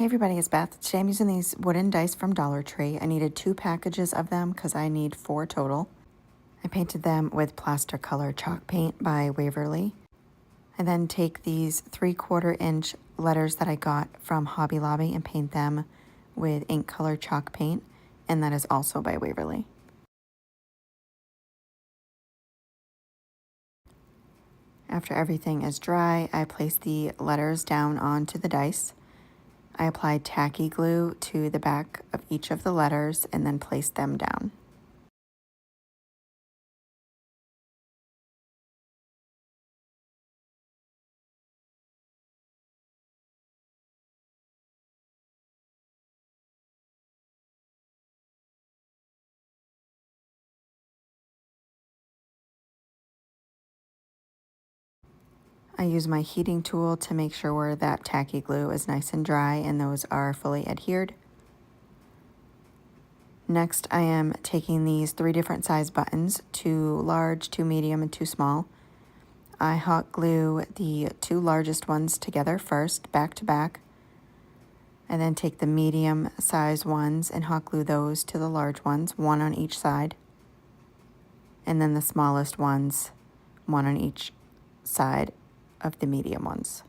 Hey everybody, it's Beth. Today I'm using these wooden dice from Dollar Tree. I needed 2 packages of them because I need 4 total. I painted them with plaster color chalk paint by Waverly. I then take these 3/4 inch letters that I got from Hobby Lobby and paint them with ink color chalk paint, and that is also by Waverly. After everything is dry, I place the letters down onto the dice. I applied tacky glue to the back of each of the letters and then placed them down. I use my heating tool to make sure that tacky glue is nice and dry and those are fully adhered. Next, I am taking these 3 different size buttons, 2 large, 2 medium, and 2 small. I hot glue the 2 largest ones together first, back to back, and then take the medium size ones and hot glue those to the large ones, 1 on each side, and then the smallest ones, 1 on each side of the medium ones.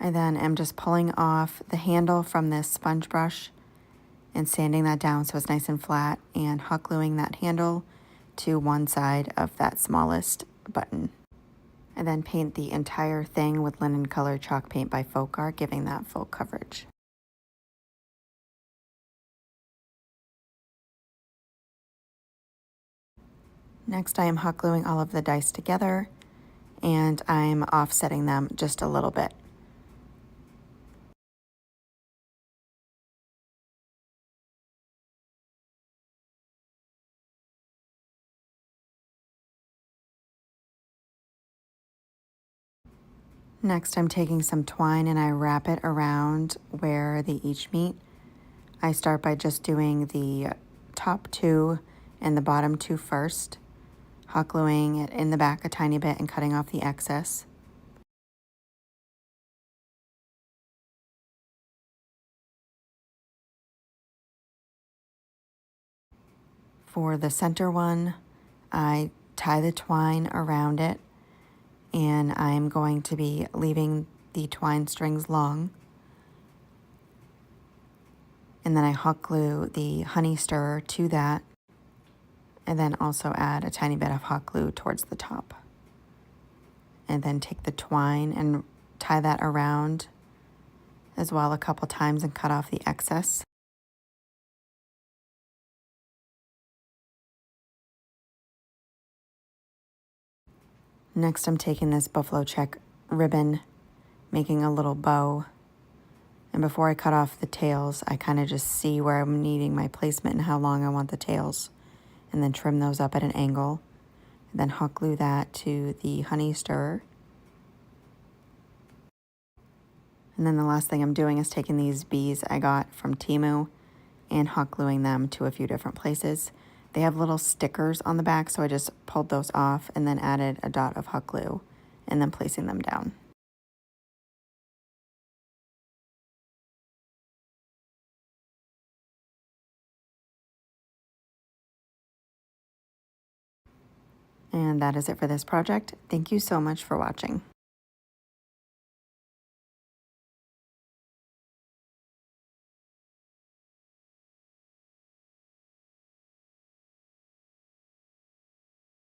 I then am just pulling off the handle from this sponge brush and sanding that down so it's nice and flat, and hot gluing that handle to one side of that smallest button. I then paint the entire thing with linen color chalk paint by Folkart, giving that full coverage. Next, I am hot gluing all of the dice together, and I'm offsetting them just a little bit. Next, I'm taking some twine and I wrap it around where they each meet. I start by just doing the top 2 and the bottom 2 first, hot gluing it in the back a tiny bit and cutting off the excess. For the center one, I tie the twine around it, and I'm going to be leaving the twine strings long. And then I hot glue the honey stirrer to that, and then also add a tiny bit of hot glue towards the top. And then take the twine and tie that around as well a couple times and cut off the excess. Next, I'm taking this buffalo check ribbon, making a little bow. And before I cut off the tails, I kind of just see where I'm needing my placement and how long I want the tails, and then trim those up at an angle. And then hot glue that to the honey stirrer. And then the last thing I'm doing is taking these bees I got from Temu and hot gluing them to a few different places. They have little stickers on the back, so I just pulled those off and then added a dot of hot glue and then placing them down. And that is it for this project. Thank you so much for watching.